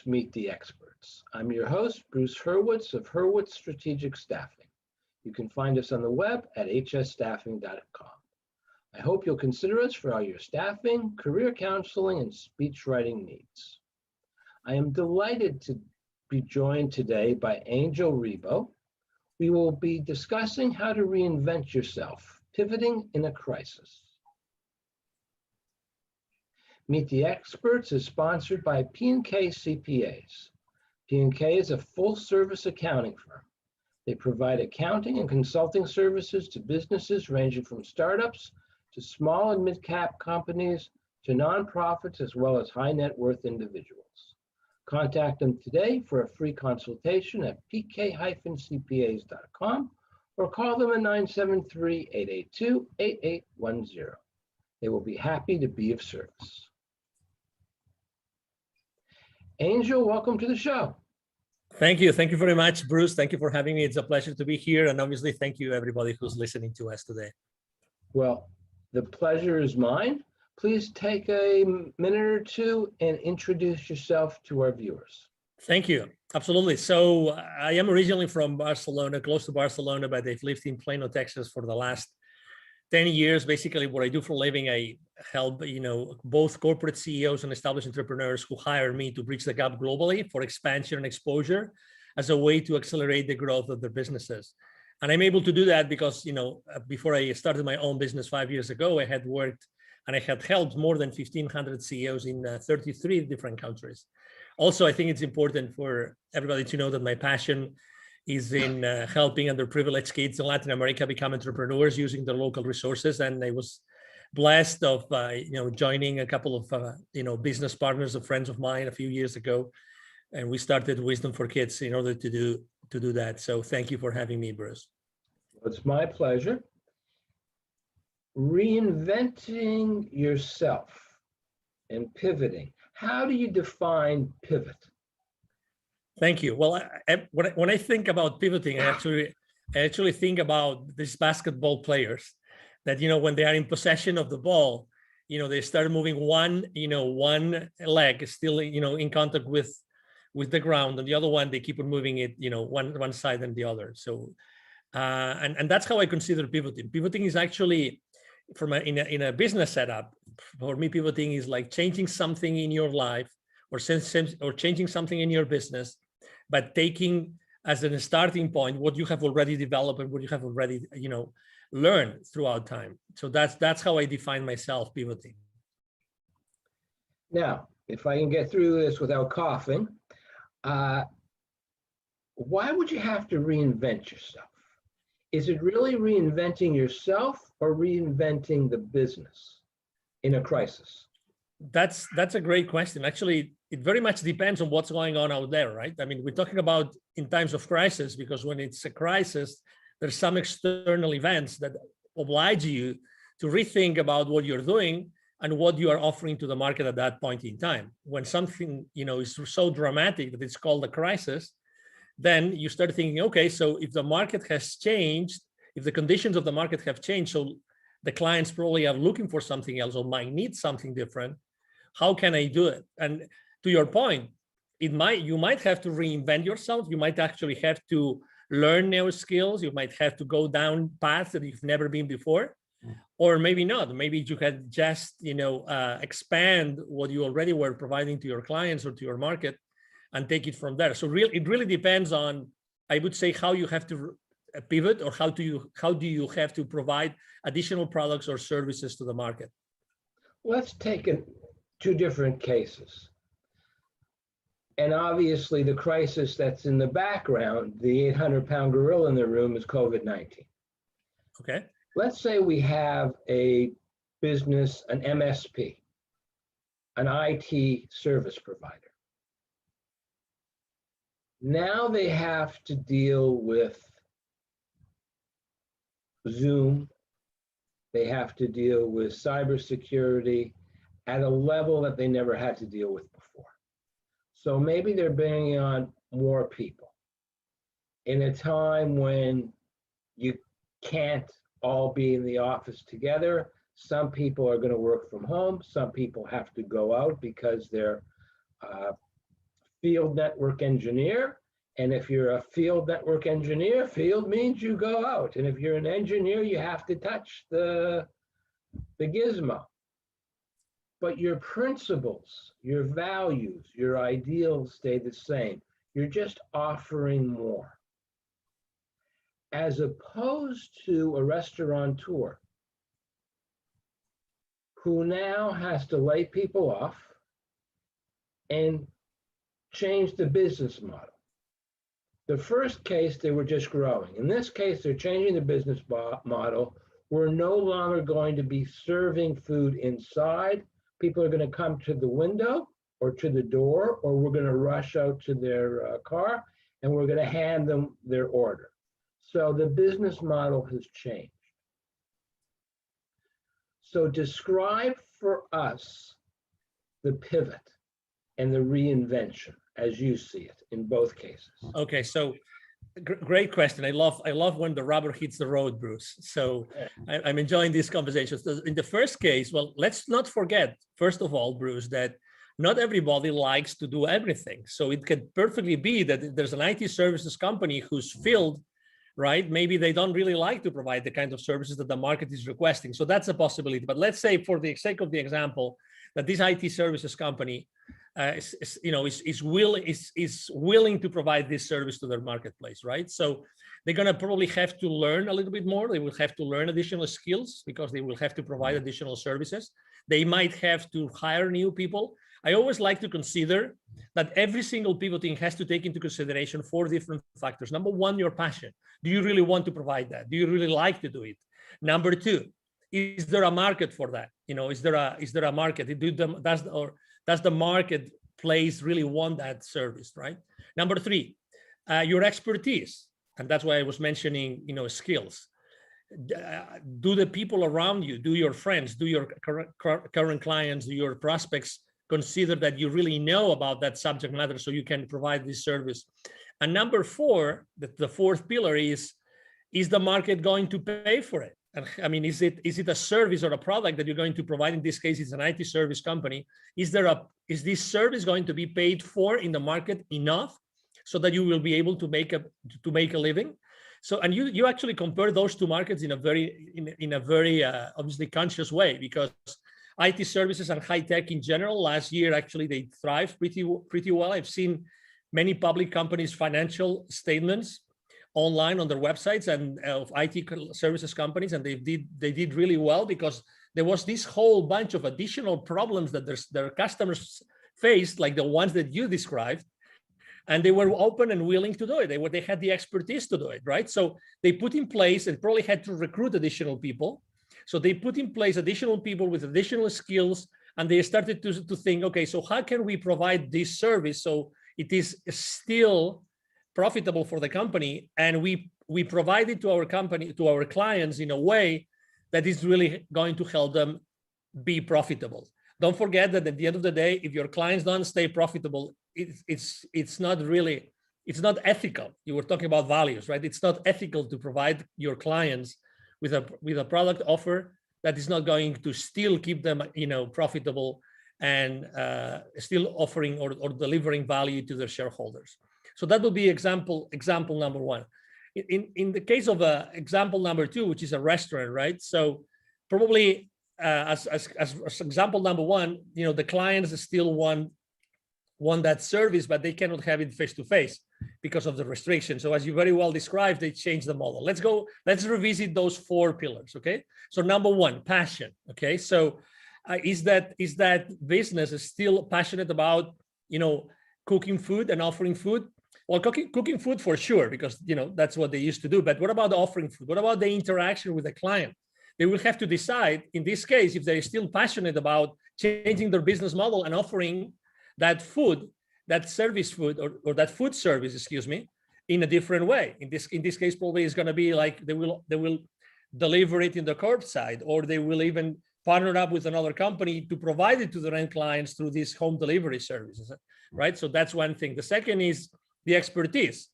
Meet the Experts. I'm your host, Bruce Hurwitz of Hurwitz Strategic Staffing. You can find us on the web at hsstaffing.com. I hope you'll consider us for all your staffing, career counseling, and speech writing needs. I am delighted to be joined today by Angel Ribo. We will be discussing how to reinvent yourself, pivoting in a crisis. Meet the Experts is sponsored by P&K CPAs. P&K is a full-service accounting firm. They provide accounting and consulting services to businesses ranging from startups to small and mid-cap companies to nonprofits as well as high-net-worth individuals. Contact them today for a free consultation at pk-cpas.com or call them at 973-882-8810. They will be happy to be of service. Angel, welcome to the show. Thank you. Thank you very much, Bruce. Thank you for having me. It's a pleasure to be here. And obviously, thank you, everybody who's listening to us today. Well, the pleasure is mine. Please take a minute or two and introduce yourself to our viewers. Thank you. Absolutely. So I am originally from Barcelona, close to Barcelona, but I've lived in Plano, Texas for the last 10 years. Basically, what I do for a living, I help both corporate CEOs and established entrepreneurs who hire me to bridge the gap globally for expansion and exposure as a way to accelerate the growth of their businesses. And I'm able to do that because, before I started my own business 5 years ago, I had worked and I had helped more than 1,500 CEOs in 33 different countries. Also, I think it's important for everybody to know that my passion is in helping underprivileged kids in Latin America become entrepreneurs using their local resources. And I was blessed of joining a couple of business partners, of friends of mine, a few years ago, and we started Wisdom for Kids in order to do that. So thank you for having me, Bruce. It's my pleasure. Reinventing yourself and pivoting. How do you define pivot? Thank you. Well, when I think about pivoting, I actually think about these basketball players that, when they are in possession of the ball, they start moving one leg is still, in contact with the ground, and the other one, they keep on moving it, one side and the other. So, and that's how I consider pivoting. Pivoting is actually, in a business setup, for me, pivoting is like changing something in your life or changing something in your business, but taking as a starting point what you have already developed and what you have already learned throughout time. So that's how I define myself pivoting. Now, if I can get through this without coughing, why would you have to reinvent yourself? Is it really reinventing yourself or reinventing the business in a crisis? That's a great question. Actually, it very much depends on what's going on out there, right? I mean, we're talking about in times of crisis, because when it's a crisis, there's some external events that oblige you to rethink about what you're doing and what you are offering to the market at that point in time. When something, is so dramatic that it's called a crisis, then you start thinking, okay, so if the market has changed, if the conditions of the market have changed, so the clients probably are looking for something else or might need something different. How can I do it? And to your point, you might have to reinvent yourself. You might actually have to learn new skills. You might have to go down paths that you've never been before, or maybe not. Maybe you can just, expand what you already were providing to your clients or to your market and take it from there. So it really depends on, I would say, how you have to pivot, or how do you have to provide additional products or services to the market. Let's take two different cases. And obviously the crisis that's in the background, the 800-pound gorilla in the room, is COVID-19. Okay. Let's say we have a business, an MSP, an IT service provider. Now they have to deal with Zoom. They have to deal with cybersecurity at a level that they never had to deal with before. So maybe they're bringing on more people in a time when you can't all be in the office together. Some people are going to work from home. Some people have to go out because their field network engineer. And if you're a field network engineer, field means you go out. And if you're an engineer, you have to touch the gizmo. But your principles, your values, your ideals stay the same. You're just offering more. As opposed to a restaurateur who now has to lay people off and change the business model. The first case, they were just growing. In this case, they're changing the business model. We're no longer going to be serving food inside. People are going to come to the window or to the door, or we're going to rush out to their car, and we're going to hand them their order. So the business model has changed. So describe for us the pivot and the reinvention as you see it in both cases. Okay, so great question. I love when the rubber hits the road, Bruce. So I'm enjoying these conversations. In the first case, well, let's not forget, first of all, Bruce, that not everybody likes to do everything. So it could perfectly be that there's an IT services company who's filled, right? Maybe they don't really like to provide the kind of services that the market is requesting. So that's a possibility. But let's say, for the sake of the example, that this IT services company is willing to provide this service to their marketplace, right? So they're going to probably have to learn a little bit more. They will have to learn additional skills because they will have to provide additional services. They might have to hire new people. I always like to consider that every single pivoting has to take into consideration 4 different factors. Number 1, your passion. Do you really want to provide that? Do you really like to do it? Number 2, is there a market for that? Is there a market? Does the marketplace really want that service, right? Number 3, your expertise, and that's why I was mentioning, skills. Do the people around you, do your friends, do your current clients, do your prospects consider that you really know about that subject matter so you can provide this service? And number 4, the fourth pillar is the market going to pay for it? And I mean, is it a service or a product that you're going to provide? In this case, it's an IT service company. Is this service going to be paid for in the market enough so that you will be able to make a living? So, and you actually compare those 2 markets in a very obviously conscious way, because IT services and high tech in general, last year actually they thrived pretty well. I've seen many public companies' financial statements online on their websites and of IT services companies, and they did really well because there was this whole bunch of additional problems that their customers faced, like the ones that you described, and they were open and willing to do it. They had the expertise to do it, right? So they put in place and probably had to recruit additional people. So they put in place additional people with additional skills, and they started to think, okay, so how can we provide this service so it is still profitable for the company, and we provide it to our clients in a way that is really going to help them be profitable. Don't forget that at the end of the day, if your clients don't stay profitable, it's not ethical. You were talking about values, right? It's not ethical to provide your clients with a product offer that is not going to still keep them, profitable and still offering or delivering value to their shareholders. So that would be example number 1. In the case of example number 2, which is a restaurant, right? So probably as example number 1, the clients still want that service, but they cannot have it face to face because of the restrictions. So as you very well described, they changed the model. Let's revisit those 4 pillars. Okay. So number 1, passion. Okay. So is that business is still passionate about, cooking food and offering food? Well, cooking food for sure, because that's what they used to do. But what about offering food? What about the interaction with the client? They will have to decide in this case if they're still passionate about changing their business model and offering that food, that service food, or that food service, in a different way. In this case, probably it's going to be like they will deliver it in the curbside, or they will even partner up with another company to provide it to their end clients through these home delivery services, right? So that's one thing. The second is the expertise.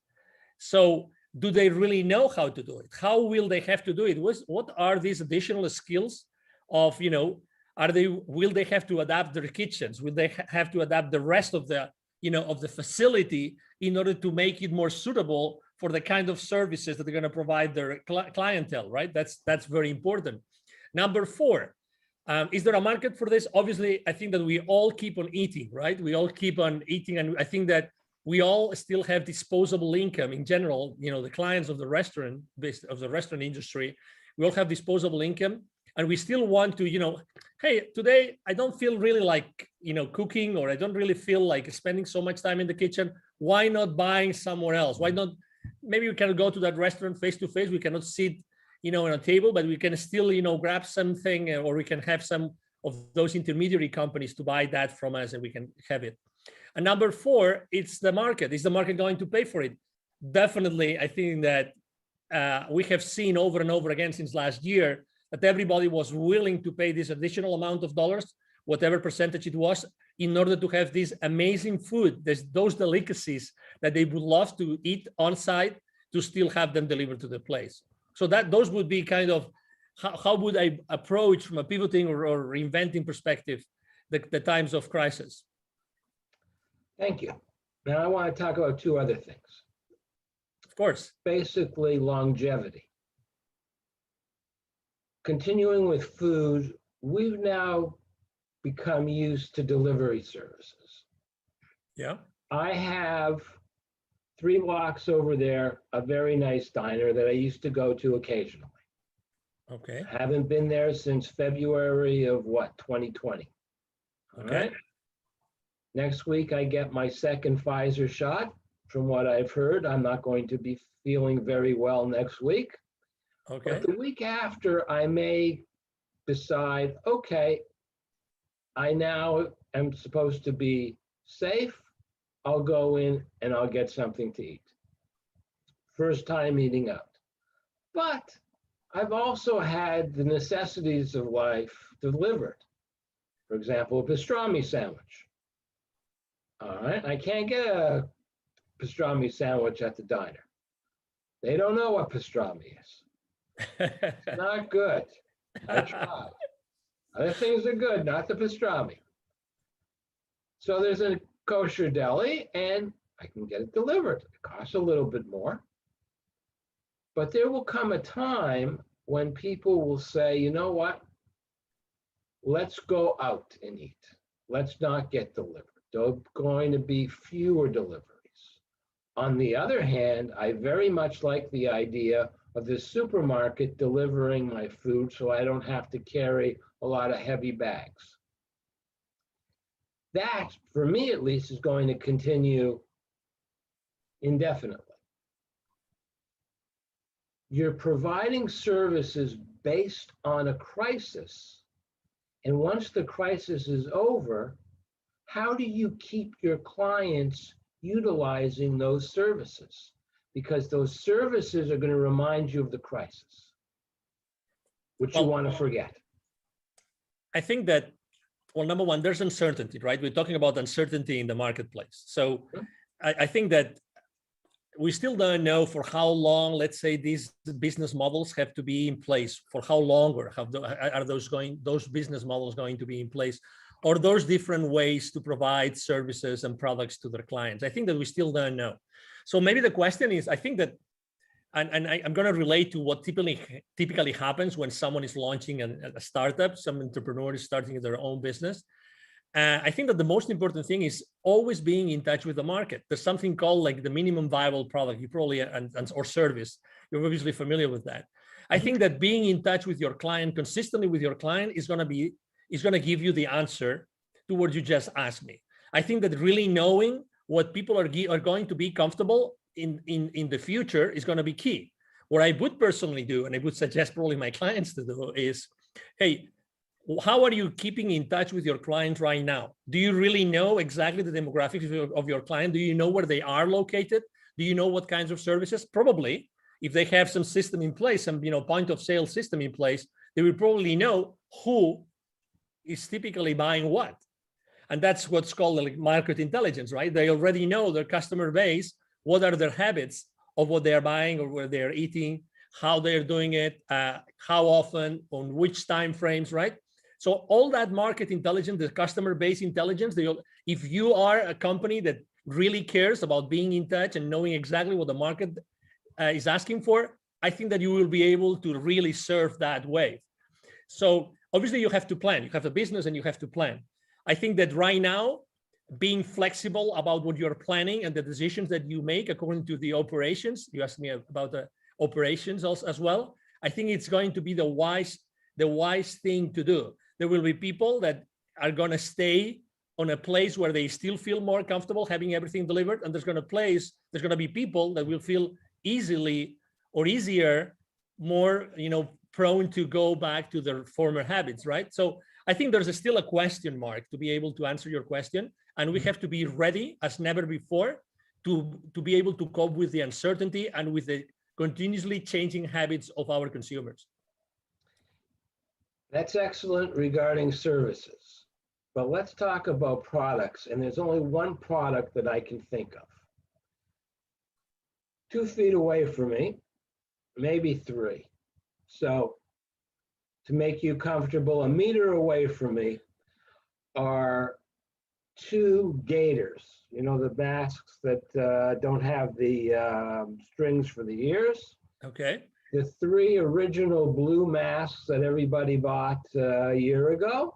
So do they really know how to do it? How will they have to do it? What are these additional skills of, will they have to adapt their kitchens? Will they have to adapt the rest of the of the facility in order to make it more suitable for the kind of services that they're going to provide their clientele, right? That's very important. Number four, is there a market for this? Obviously, I think that we all keep on eating, right? We all keep on eating, and I think that we all still have disposable income in general. The clients of the restaurant industry, we all have disposable income, and we still want to, hey, today I don't feel really like, cooking, or I don't really feel like spending so much time in the kitchen. Why not buying somewhere else? Why not? Maybe we can go to that restaurant face to face. We cannot sit, on a table, but we can still, grab something, or we can have some of those intermediary companies to buy that from us, and we can have it. And number four, it's the market. Is the market going to pay for it? Definitely. I think that we have seen over and over again since last year that everybody was willing to pay this additional amount of dollars, whatever percentage it was, in order to have this amazing food, those delicacies that they would love to eat on site, to still have them delivered to the place. So those would be kind of how would I approach, from a pivoting or reinventing perspective, the times of crisis. Thank you. Now I want to talk about two other things. Of course. Basically, longevity. Continuing with food, we've now become used to delivery services. Yeah. I have 3 blocks over there, a very nice diner that I used to go to occasionally. Okay. I haven't been there since February of 2020. All Okay. right. Next week, I get my second Pfizer shot. From what I've heard, I'm not going to be feeling very well next week. Okay. But the week after, I may decide, okay, I now am supposed to be safe. I'll go in and I'll get something to eat. First time eating out. But I've also had the necessities of life delivered. For example, a pastrami sandwich. All right, I can't get a pastrami sandwich at the diner. They don't know what pastrami is. It's not good. I tried. Other things are good, not the pastrami. So there's a kosher deli, and I can get it delivered. It costs a little bit more. But there will come a time when people will say, you know what? Let's go out and eat. Let's not get delivered. There are going to be fewer deliveries. On the other hand, I very much like the idea of the supermarket delivering my food so I don't have to carry a lot of heavy bags. That, for me at least, is going to continue indefinitely. You're providing services based on a crisis, and once the crisis is over, how do you keep your clients utilizing those services? Because those services are going to remind you of the crisis, which you want to forget. I think that, well, number one, there's uncertainty, right? We're talking about uncertainty in the marketplace. So I think that we still don't know for how long, let's say, these business models have to be in place, for how long, or are those business models going to be in place, or those different ways to provide services and products to their clients. I think that we still don't know. So maybe the question is, I think that, and I'm going to relate to what typically happens when someone is launching a startup, some entrepreneur is starting their own business. I think that the most important thing is always being in touch with the market. There's something called like the minimum viable product. You probably, or service, you're obviously familiar with that. I think that being in touch with your client, consistently with your client, is going to give you the answer to what you just asked me. I think that really knowing what people are going to be comfortable in the future is going to be key. What I would personally do, and I would suggest probably my clients to do, is, hey, how are you keeping in touch with your client right now? Do you really know exactly the demographics of your client? Do you know where they are located? Do you know what kinds of services? Probably, if they have some system in place, some point of sale system in place, they will probably know who is typically buying what. And that's what's called like market intelligence, right? They already know their customer base, what are their habits of what they're buying or where they're eating, how they're doing it, how often, on which time frames, right? So all that market intelligence, the customer base intelligence, if you are a company that really cares about being in touch and knowing exactly what the market is asking for, I think that you will be able to really serve that wave. So obviously you have to plan. You have a business and you have to plan. I think that right now, being flexible about what you're planning and the decisions that you make according to the operations, you asked me about the operations also, as well. I think it's going to be the wise thing to do. There will be people that are going to stay on a place where they still feel more comfortable having everything delivered, and there's going to be people that will feel easier, more prone to go back to their former habits, right? So I think there's still a question mark to be able to answer your question, and we have to be ready as never before to be able to cope with the uncertainty and with the continuously changing habits of our consumers. That's excellent regarding services, but let's talk about products, and there's only one product that I can think of. 2 feet away from me, maybe 3. So to make you comfortable, 1 meter away from me are 2 gaiters. You know, the masks that don't have the strings for the ears. Okay. The 3 original blue masks that everybody bought a year ago.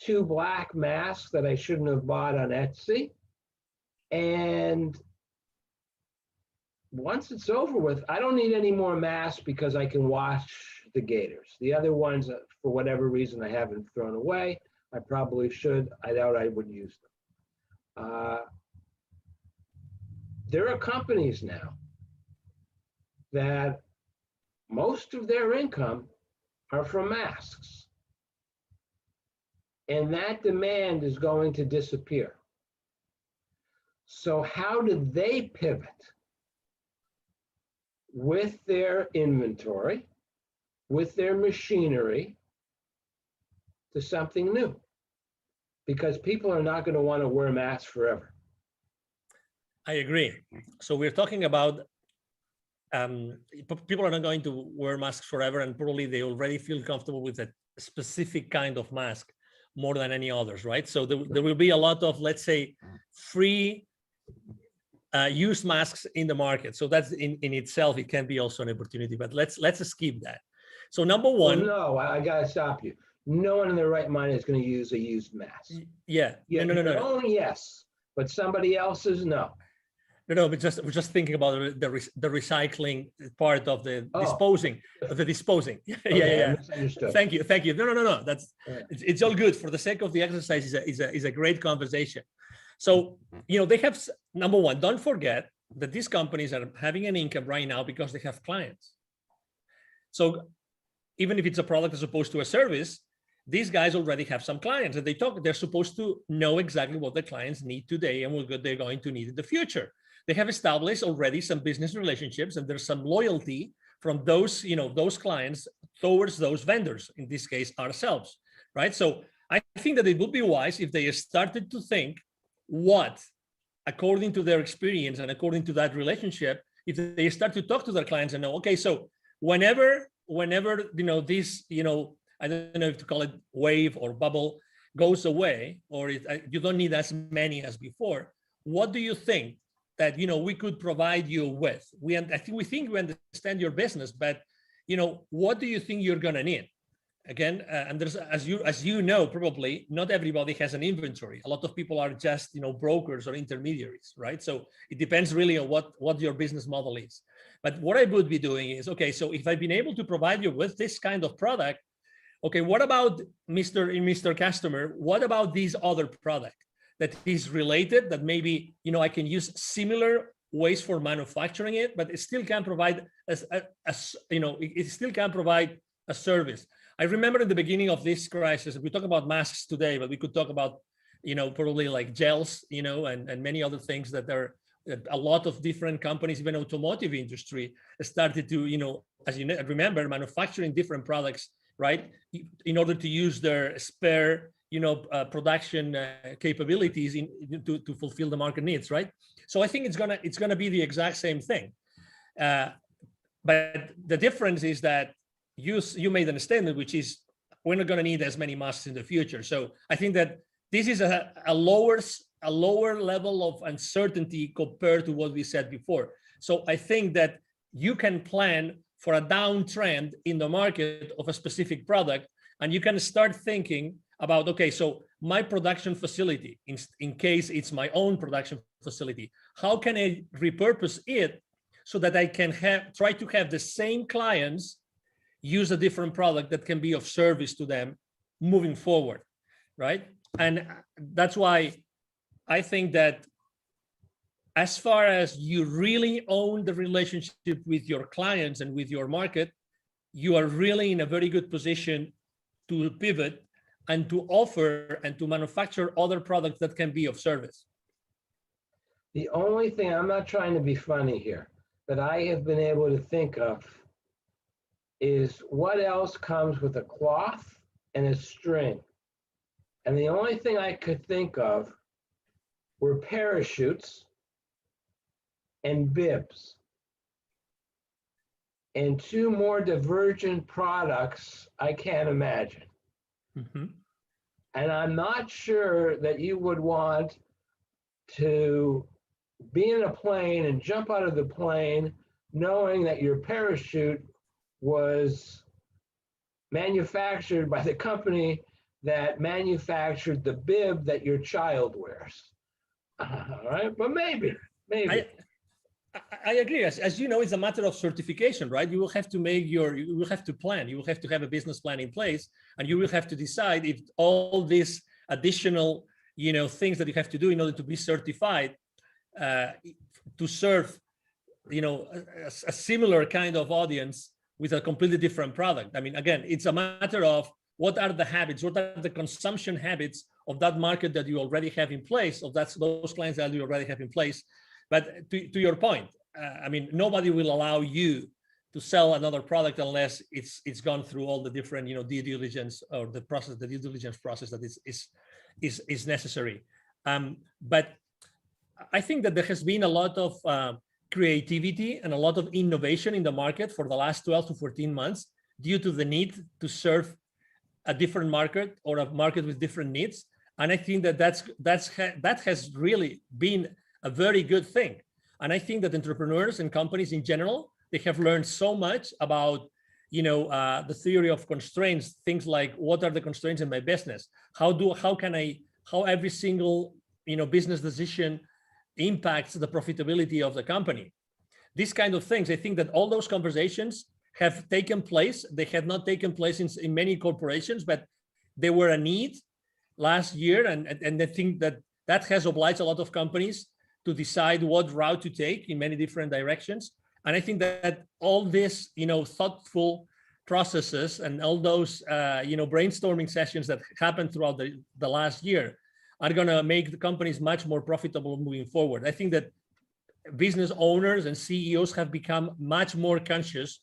2 black masks that I shouldn't have bought on Etsy. And once it's over with, I don't need any more masks because I can wash the gaiters. The other ones, for whatever reason, I haven't thrown away. I probably should. I doubt I would use them. There are companies now that most of their income are from masks. And that demand is going to disappear. So how did they pivot with their inventory, with their machinery, to something new? Because people are not going to want to wear masks forever. I agree. So we're talking about people are not going to wear masks forever, and probably they already feel comfortable with a specific kind of mask more than any others, right? So there will be a lot of, let's say, free use masks in the market. So that's in itself, it can be also an opportunity, but let's skip that. So number one. Well, no, I got to stop you. No one in their right mind is going to use a used mask. Yeah. No. Only yes, but somebody else's, no. No, but we're just thinking about the recycling part of the disposing. Yeah. Misunderstood. Thank you. No. It's all good. For the sake of the exercise, is a great conversation. So they have, number one, don't forget that these companies are having an income right now because they have clients. So even if it's a product as opposed to a service, these guys already have some clients, and they're supposed to know exactly what the clients need today and what they're going to need in the future. They have established already some business relationships, and there's some loyalty from those clients towards those vendors, in this case, ourselves, right? So I think that it would be wise if they started to think what, according to their experience and according to that relationship, if they start to talk to their clients and know, okay, so whenever this, I don't know if to call it wave or bubble, goes away, or you don't need as many as before, what do you think that we could provide you with? We think we understand your business, but what do you think you're gonna need? Again, and there's, as you know, probably not everybody has an inventory. A lot of people are just brokers or intermediaries, right? So it depends really on what your business model is. But what I would be doing is, okay, so if I've been able to provide you with this kind of product, okay, what about Mr. Customer? What about this other product that is related, that maybe I can use similar ways for manufacturing it, but it still can provide it still can provide a service. I remember in the beginning of this crisis, we talk about masks today, but we could talk about probably like gels, and many other things that are a lot of different companies, even automotive industry, started to as you remember, manufacturing different products, right, in order to use their spare production capabilities to fulfill the market needs, right? So I think it's gonna be the exact same thing, but the difference is that you made a statement, which is we're not going to need as many masks in the future. So I think that this is a lower level of uncertainty compared to what we said before. So I think that you can plan for a downtrend in the market of a specific product, and you can start thinking about, okay, so my production facility, in case it's my own production facility, how can I repurpose it so that I can try to have the same clients use a different product that can be of service to them moving forward, right? And that's why I think that as far as you really own the relationship with your clients and with your market, you are really in a very good position to pivot and to offer and to manufacture other products that can be of service. The only thing, I'm not trying to be funny here, but I have been able to think of is what else comes with a cloth and a string. And the only thing I could think of were parachutes and bibs. And two more divergent products I can't imagine. Mm-hmm. And I'm not sure that you would want to be in a plane and jump out of the plane knowing that your parachute was manufactured by the company that manufactured the bib that your child wears. All right, but maybe. I agree. As you know, it's a matter of certification, right? You will have to you will have to plan. You will have to have a business plan in place, and you will have to decide if all these additional, things that you have to do in order to be certified to serve, a similar kind of audience with a completely different product. I mean, again, it's a matter of what are the habits, what are the consumption habits of that market that you already have in place, of those clients that you already have in place. But to your point, I mean, nobody will allow you to sell another product unless it's gone through all the different, due diligence or the due diligence process that is necessary. But I think that there has been a lot of creativity and a lot of innovation in the market for the last 12 to 14 months due to the need to serve a different market or a market with different needs. And I think that has really been a very good thing. And I think that entrepreneurs and companies in general, they have learned so much about, the theory of constraints, things like what are the constraints in my business? How every single, business decision impacts the profitability of the company. These kind of things, I think that all those conversations have taken place. They have not taken place in many corporations, but they were a need last year. And I think that has obliged a lot of companies to decide what route to take in many different directions. And I think that all this, thoughtful processes and all those, brainstorming sessions that happened throughout the last year are going to make the companies much more profitable moving forward. I think that business owners and CEOs have become much more conscious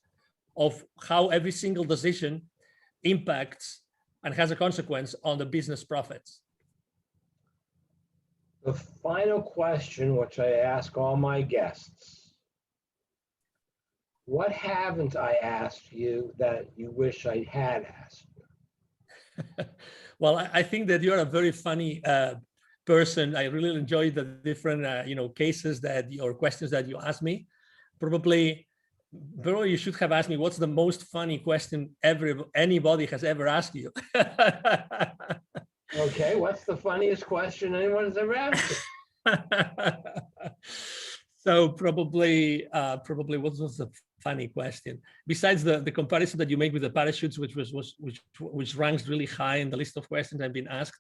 of how every single decision impacts and has a consequence on the business profits. The final question, which I ask all my guests, what haven't I asked you that you wish I had asked you? Well, I think that you're a very funny person. I really enjoy the different, cases or questions that you asked me. Probably you should have asked me what's the most funny question anybody has ever asked you. Okay, what's the funniest question anyone has ever asked you? So probably what was the funny question? Besides the comparison that you make with the parachutes, which ranks really high in the list of questions I've been asked.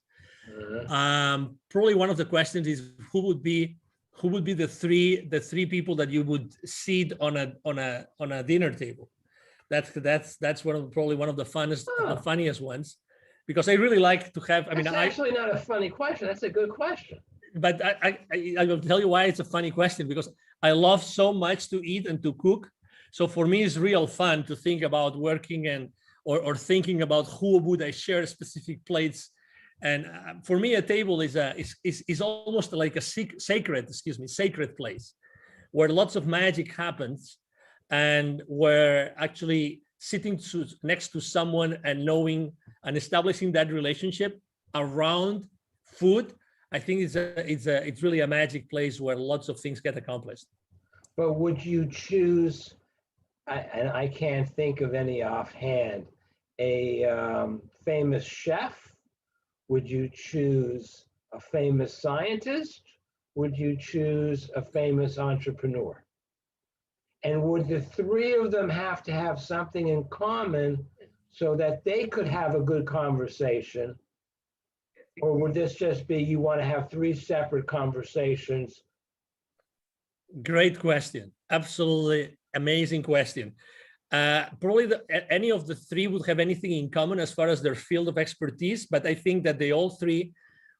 Probably one of the questions is who would be the three people that you would seat on a dinner table. That's probably one of the funniest ones, because I really like to have. That's actually not a funny question. That's a good question. But I will tell you why it's a funny question, because I love so much to eat and to cook. So for me, it's real fun to think about working or thinking about who would I share specific plates. And for me, a table is almost like a sacred place where lots of magic happens, and where actually sitting next to someone and knowing and establishing that relationship around food, I think it's really a magic place where lots of things get accomplished. But would you choose, and I can't think of any offhand, a famous chef? Would you choose a famous scientist? Would you choose a famous entrepreneur? And would the three of them have to have something in common so that they could have a good conversation? Or would this just be you want to have three separate conversations? Great question. Absolutely amazing question. Probably any of the three would have anything in common as far as their field of expertise, but I think that they all three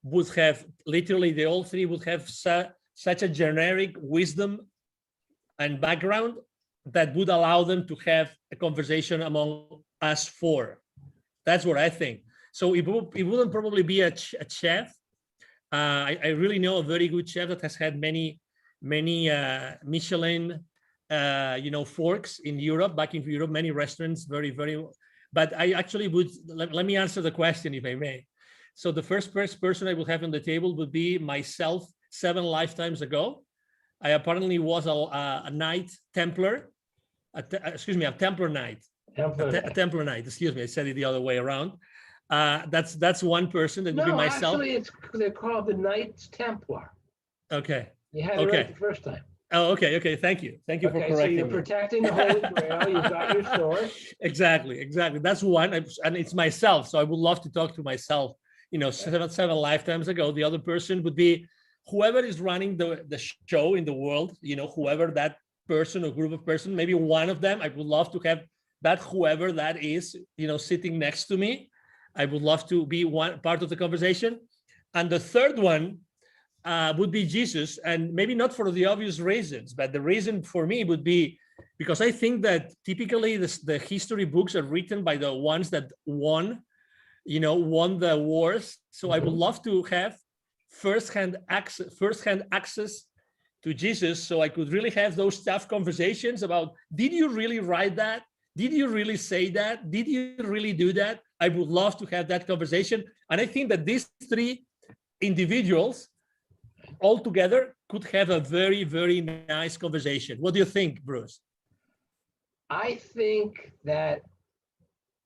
would have, such a generic wisdom and background that would allow them to have a conversation among us four. That's what I think. So it wouldn't probably be a chef. I really know a very good chef that has had many Michelin forks in Europe, back in Europe, many restaurants, very, but I actually would, let me answer the question if I may. So the first person I would have on the table would be myself 7 lifetimes ago. I apparently was a Knight Templar, a Templar Knight. A Templar Knight, excuse me, I said it the other way around. That's one person, that would be myself. Actually, they're called the Knights Templar. Okay. You had it right the first time. Oh, okay. Thank you for correcting me. So you're protecting the Holy Grail. You've got your sword. Exactly. That's one, and it's myself. So I would love to talk to myself. 7 lifetimes ago. The other person would be whoever is running the show in the world. Whoever that person or group of person. Maybe one of them. I would love to have that whoever that is. Sitting next to me. I would love to be one part of the conversation. And the third one would be Jesus, and maybe not for the obvious reasons, but the reason for me would be because I think that typically the history books are written by the ones that won the wars. So I would love to have firsthand access to Jesus, so I could really have those tough conversations about, did you really write that? Did you really say that? Did you really do that? I would love to have that conversation. And I think that these three individuals all together could have a very, very nice conversation. What do you think, Bruce? I think that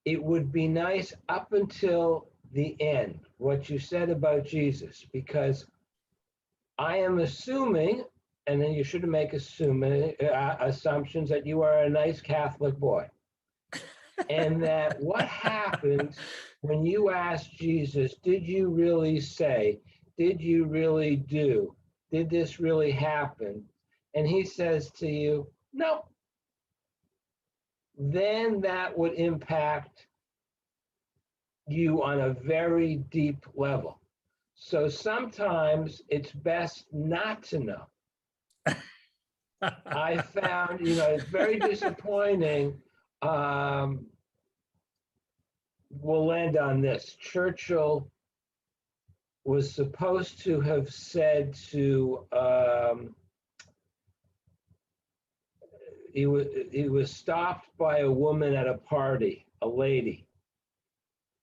it would be nice up until the end, what you said about Jesus, because I am assuming, and then you shouldn't make assumptions, that you are a nice Catholic boy. And that what happens when you ask Jesus, did you really say, did you really do, did this really happen? And he says to you, no. Then that would impact you on a very deep level. So sometimes it's best not to know. I found, it's very disappointing. We'll end on this. Churchill was supposed to have said to, he was stopped by a woman at a party, a lady,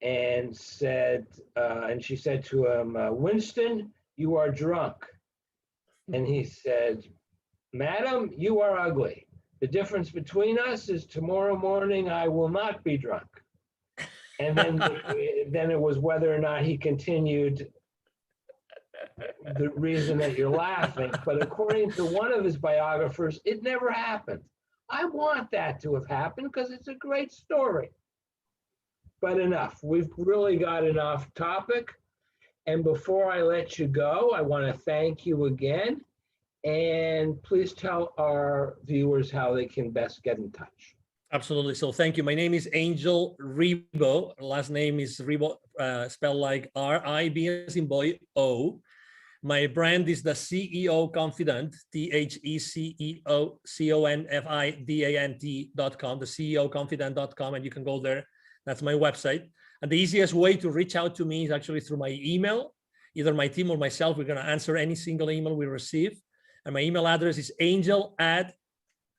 and she said to him, Winston, you are drunk. And he said, Madam, you are ugly. The difference between us is tomorrow morning I will not be drunk. And then it was whether or not he continued the reason that you're laughing. But according to one of his biographers, it never happened. I want that to have happened because it's a great story. But enough. We've really got an off topic. And before I let you go, I want to thank you again. And please tell our viewers how they can best get in touch. Absolutely. So thank you. My name is Angel Ribo. Last name is Ribo, spelled like R-I-B as in boy, O. My brand is the CEO Confidant, THECEO-CONFIDANT.com, the CEOConfidant.com, and you can go there. That's my website. And the easiest way to reach out to me is actually through my email. Either my team or myself, we're going to answer any single email we receive. And my email address is angel@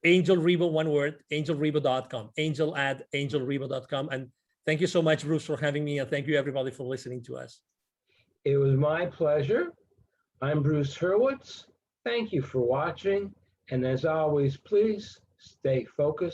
Angel Ribo, one word, angelribo.com, angel@angelribo.com. And thank you so much, Bruce, for having me. And thank you, everybody, for listening to us. It was my pleasure. I'm Bruce Hurwitz. Thank you for watching. And as always, please stay focused.